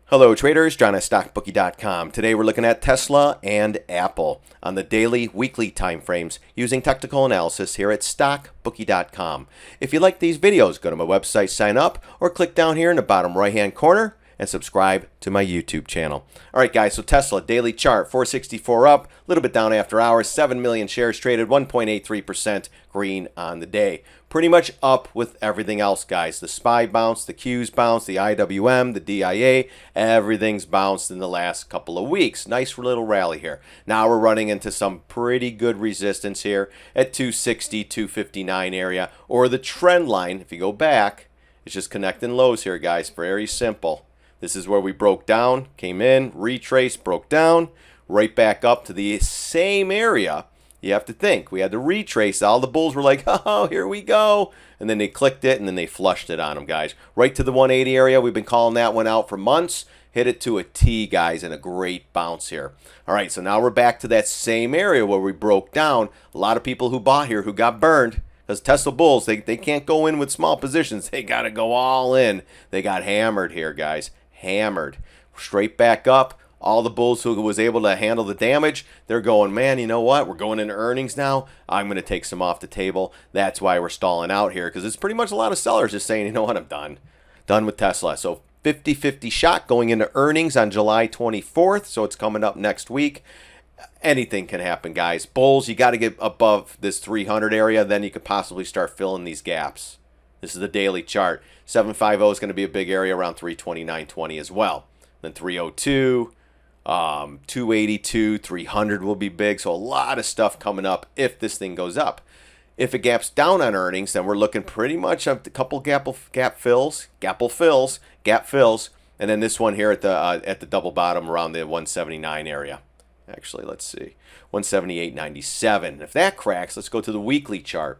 Hello traders, John at StockBookie.com. Today we're looking at Tesla and Apple on the daily, weekly time frames using technical analysis here at StockBookie.com. If you like these videos, go to my website, sign up, or click down here in the bottom right hand corner and subscribe to my YouTube channel. Alright guys, so Tesla daily chart, 464 up, a little bit down after hours, 7 million shares traded, 1.83% green on the day. Pretty much up with everything else, guys. The SPY bounced, the Qs bounced, the IWM, the DIA, everything's bounced in the last couple of weeks. Nice little rally here. Now we're running into some pretty good resistance here at 260, 259 area, or the trend line, if you go back, it's just connecting lows here, guys. Very simple. This is where we broke down, came in, retraced, broke down, right back up to the same area. You have to think, we had to retrace. All the bulls were like, oh, here we go. And then they clicked it, and then they flushed it on them, guys. Right to the 180 area. We've been calling that one out for months. Hit it to a T, guys, and a great bounce here. All right, so now we're back to that same area where we broke down. A lot of people who bought here who got burned. Because Tesla bulls, they can't go in with small positions. They got to go all in. They got hammered here, guys. Hammered. Straight back up. All the bulls who was able to handle the damage, they're going, man, you know what? We're going into earnings now. I'm going to take some off the table. That's why we're stalling out here, because it's pretty much a lot of sellers just saying, you know what? I'm done. Done with Tesla. So 50-50 shot going into earnings on July 24th. So it's coming up next week. Anything can happen, guys. Bulls, you got to get above this 300 area. Then you could possibly start filling these gaps. This is the daily chart. 750 is going to be a big area around 329.20 as well. Then 302. 282, 300 will be big. So a lot of stuff coming up if this thing goes up. If it gaps down on earnings, then we're looking pretty much at a couple gap fills, and then this one here at the double bottom around the 179 area. Actually, let's see, 178.97. If that cracks, let's go to the weekly chart.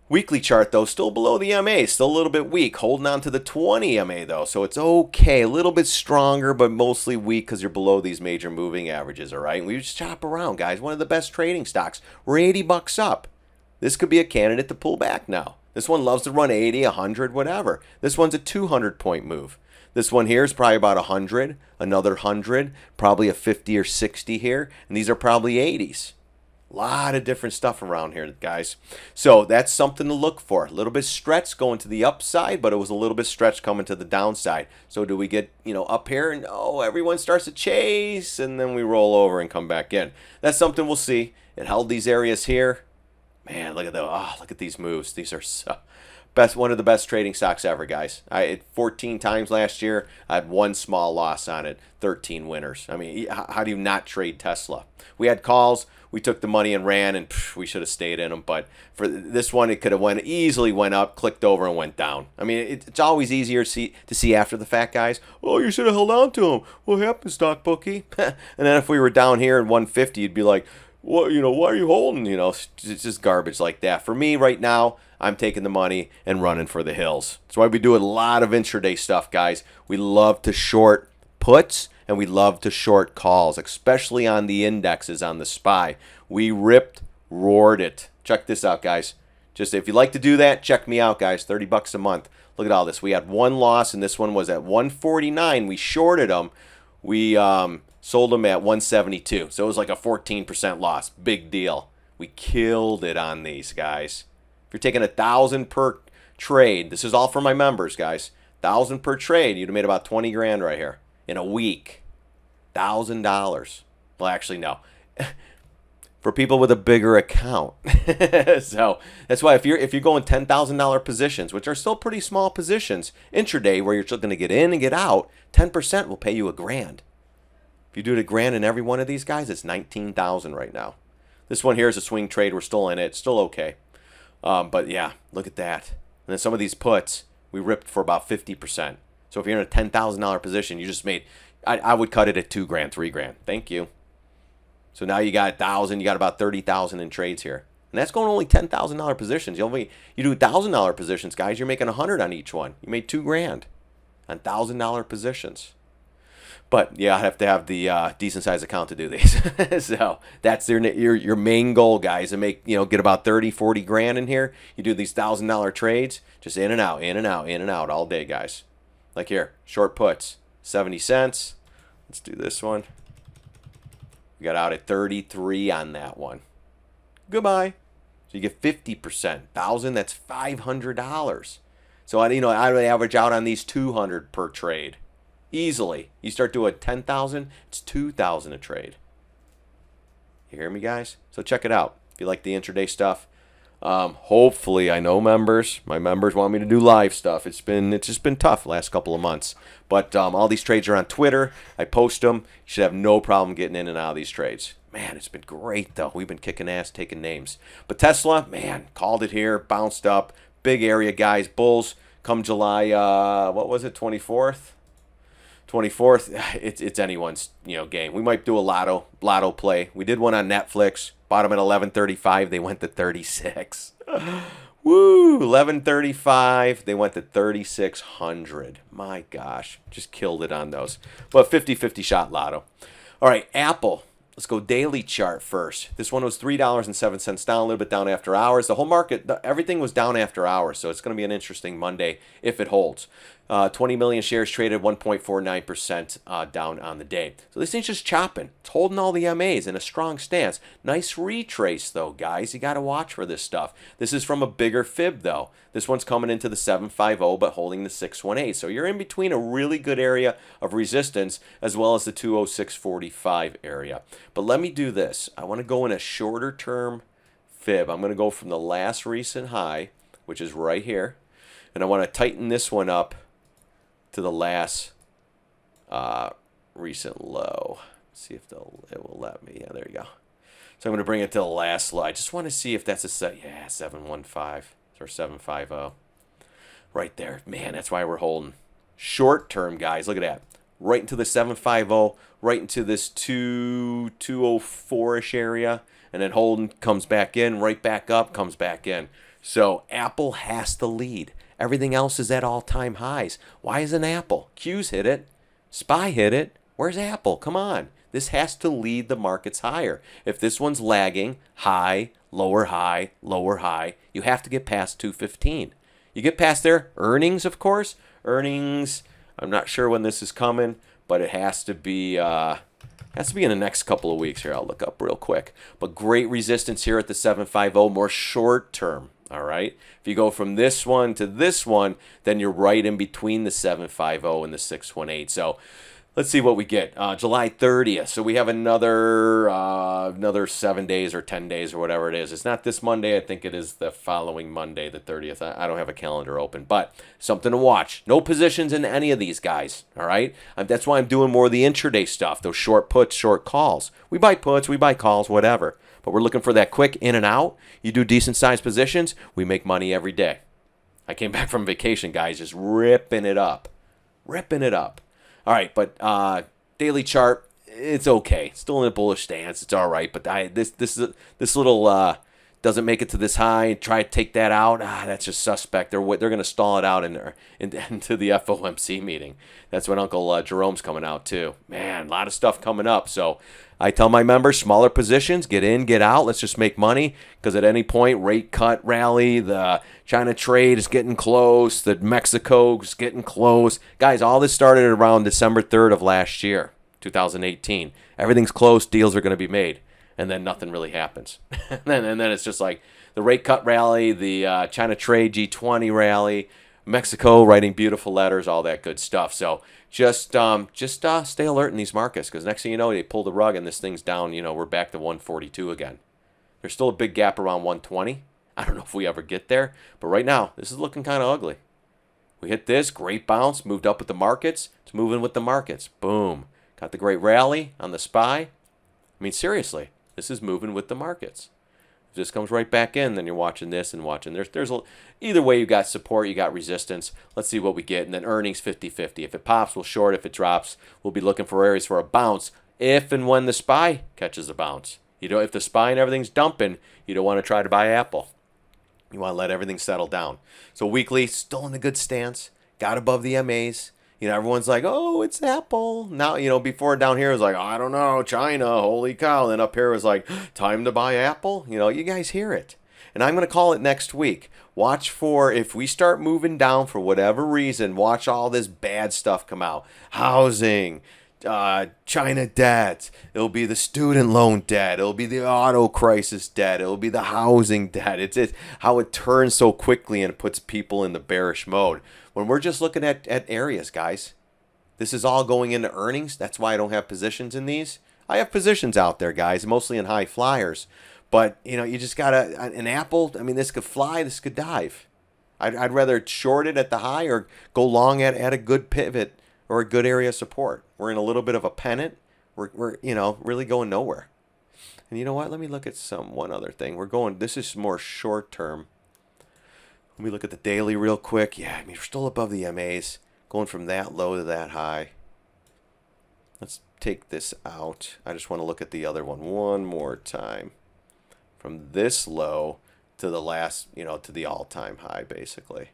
Weekly chart, though, still below the MA, still a little bit weak. Holding on to the 20 MA, though, so it's okay. A little bit stronger, but mostly weak because you're below these major moving averages, all right? We just chop around, guys. One of the best trading stocks. We're 80 bucks up. This could be a candidate to pull back now. This one loves to run 80, 100, whatever. This one's a 200-point move. This one here is probably about 100, another 100, probably a 50 or 60 here, and these are probably 80s. A lot of different stuff around here, guys. So that's something to look for. A little bit stretched going to the upside, but it was a little bit stretched coming to the downside. So do we get, up here and, everyone starts to chase, and then we roll over and come back in. That's something we'll see. It held these areas here. Man, look at these moves. These are one of the best trading stocks ever, guys. I had 14 times last year. I had one small loss on it, 13 winners. I mean, how do you not trade Tesla? We had calls. We took the money and ran, and we should have stayed in them. But for this one, it could have easily went up, clicked over, and went down. I mean, it's always easier to see after the fact, guys. Oh, you should have held on to them. What happened, StockBookie? And then if we were down here in 150, you'd be like, well, why are you holding? It's just garbage like that. For me right now, I'm taking the money and running for the hills. That's why we do a lot of intraday stuff, guys. We love to short puts, and we love to short calls, especially on the indexes on the SPY. We roared it. Check this out, guys. Just if you like to do that, check me out, guys. 30 bucks a month. Look at all this. We had one loss, and this one was at 149. We shorted them. We sold them at 172. So it was like a 14% loss. Big deal. We killed it on these, guys. If you're taking 1,000 per trade, this is all for my members, guys. 1,000 per trade, you'd have made about 20 grand right here in a week. $1,000. Well, actually, no. For people with a bigger account. So that's why if you're going $10,000 positions, which are still pretty small positions, intraday where you're still going to get in and get out, 10% will pay you $1,000. If you do it $1,000 in every one of these guys, it's $19,000 right now. This one here is a swing trade. We're still in it. It's still okay. But yeah, look at that. And then some of these puts, we ripped for about 50%. So if you're in a $10,000 position, you just made, I would cut it at $2,000, $3,000. Thank you. So now you got 1,000, you got about 30,000 in trades here. And that's going only $10,000 positions. You do $1,000 positions, guys, you're making 100 on each one. You made $2,000 on $1,000 positions. But yeah, I have to have the decent sized account to do these. So that's your main goal, guys, to make, get about 30, 40 grand in here. You do these $1,000 trades, just in and out, in and out, in and out all day, guys. Like here, short puts, 70 cents. Let's do this one. We got out at 33 on that one. Goodbye. So you get 50%. 1,000, that's $500. So I would average out on these 200 per trade. Easily. You start doing 10,000, it's 2,000 a trade. You hear me, guys? So check it out. If you like the intraday stuff, hopefully, I know my members want me to do live stuff. It's just been tough the last couple of months. But all these trades are on Twitter. I post them. You should have no problem getting in and out of these trades. Man, it's been great, though. We've been kicking ass, taking names. But Tesla, man, called it here, bounced up. Big area, guys. Bulls come July, 24th? 24th, it's anyone's game. We might do a lotto play. We did one on Netflix. Bought them at 11.35. They went to 36. Woo! 11.35. They went to 3,600. My gosh, just killed it on those. But 50-50 shot lotto. All right, Apple. Let's go daily chart first. This one was $3.07 down, a little bit down after hours. The whole market, everything was down after hours, so it's going to be an interesting Monday if it holds. 20 million shares traded, 1.49% down on the day. So this thing's just chopping. It's holding all the MAs in a strong stance. Nice retrace, though, guys. You got to watch for this stuff. This is from a bigger fib, though. This one's coming into the 750, but holding the 618. So you're in between a really good area of resistance as well as the 206.45 area. But let me do this. I want to go in a shorter term fib. I'm going to go from the last recent high, which is right here, and I want to tighten this one up to the last recent low. Let's see if it will let me. Yeah, there you go. So I'm going to bring it to the last low. I just want to see if that's a set. Yeah, 715 or 750. Right there. Man, that's why we're holding. Short term, guys. Look at that. Right into the 750, right into this 204-ish area, and then holding, comes back in, right back up, comes back in. So Apple has to lead. Everything else is at all-time highs. Why isn't Apple? Q's hit it. SPY hit it. Where's Apple? Come on. This has to lead the markets higher. If this one's lagging, high, lower high, lower high, you have to get past 215. You get past there, earnings, of course. Earnings, I'm not sure when this is coming, but it has to be in the next couple of weeks here. I'll look up real quick. But great resistance here at the 750, more short term. All right. If you go from this one to this one, then you're right in between the 750 and the 618. So let's see what we get. July 30th. So we have another 7 days or 10 days or whatever it is. It's not this Monday. I think it is the following Monday, the 30th. I don't have a calendar open, but something to watch. No positions in any of these guys. All right. That's why I'm doing more of the intraday stuff. Those short puts, short calls. We buy puts, we buy calls, whatever. But we're looking for that quick in and out. You do decent sized positions, we make money every day. I came back from vacation, guys, just ripping it up. Ripping it up. All right, but daily chart, it's okay. Still in a bullish stance. It's all right. But this little doesn't make it to this high. Try to take that out. That's just suspect. They're going to stall it out into the FOMC meeting. That's when Uncle Jerome's coming out too. Man, a lot of stuff coming up. So I tell my members, smaller positions, get in, get out. Let's just make money because at any point, rate cut rally, the China trade is getting close, the Mexico is getting close. Guys, all this started around December 3rd of last year, 2018. Everything's close, deals are going to be made, and then nothing really happens. and then it's just like the rate cut rally, the China trade G20 rally, Mexico writing beautiful letters, all that good stuff. So just stay alert in these markets because next thing you know, they pull the rug and this thing's down. We're back to 142 again. There's still a big gap around 120. I don't know if we ever get there, but right now, this is looking kind of ugly. We hit this, great bounce, moved up with the markets. It's moving with the markets. Boom. Got the great rally on the SPY. I mean, seriously, this is moving with the markets. If this comes right back in, then you're watching this and watching. Either way, you got support, you got resistance. Let's see what we get. And then earnings 50-50. If it pops, we'll short. If it drops, we'll be looking for areas for a bounce if and when the SPY catches a bounce. If the SPY and everything's dumping, you don't want to try to buy Apple. You want to let everything settle down. So weekly, still in a good stance. Got above the MAs. Everyone's like, oh, it's Apple. Now, before down here it was like, oh, I don't know, China, holy cow. And then up here it was like, time to buy Apple. You guys hear it. And I'm going to call it next week. Watch for, if we start moving down for whatever reason, watch all this bad stuff come out. Housing, China debt, it'll be the student loan debt, it'll be the auto crisis debt, it'll be the housing debt. It's how it turns so quickly and it puts people in the bearish mode. When we're just looking at areas, guys, this is all going into earnings. That's why I don't have positions in these. I have positions out there, guys, mostly in high flyers. But, you just got an Apple. I mean, this could fly, this could dive. I'd rather short it at the high or go long at a good pivot or a good area of support. We're in a little bit of a pennant. We're really going nowhere. And you know what? Let me look at one other thing. This is more short term. Let me look at the daily real quick. Yeah, I mean, we're still above the MAs. Going from that low to that high. Let's take this out. I just want to look at the other one more time. From this low to the last, to the all-time high, basically.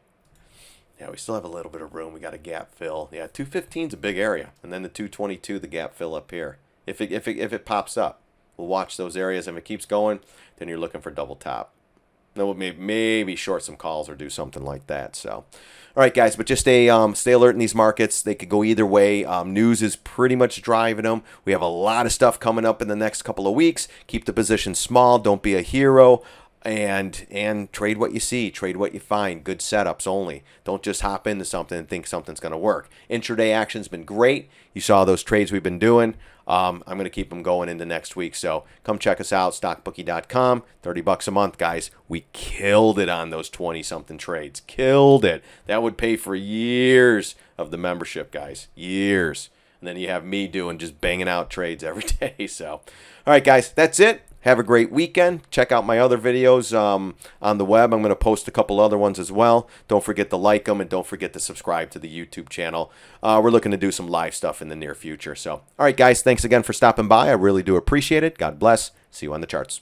Yeah, we still have a little bit of room. We got a gap fill. Yeah, 215 is a big area. And then the 222, the gap fill up here. If it pops up, we'll watch those areas. If it keeps going, then you're looking for double top. Then we'll maybe short some calls or do something like that. So, all right, guys, but just stay alert in these markets. They could go either way. News is pretty much driving them. We have a lot of stuff coming up in the next couple of weeks. Keep the position small. Don't be a hero. And trade what you see, trade what you find. Good setups only. Don't just hop into something and think something's going to work. Intraday action's been great. You saw those trades we've been doing. I'm going to keep them going into next week. So come check us out, StockBookie.com. $30 a month, guys. We killed it on those 20-something trades. Killed it. That would pay for years of the membership, guys. Years. And then you have me just banging out trades every day. So, all right, guys, that's it. Have a great weekend. Check out my other videos on the web. I'm going to post a couple other ones as well. Don't forget to like them and don't forget to subscribe to the YouTube channel. We're looking to do some live stuff in the near future. So, all right, guys, thanks again for stopping by. I really do appreciate it. God bless. See you on the charts.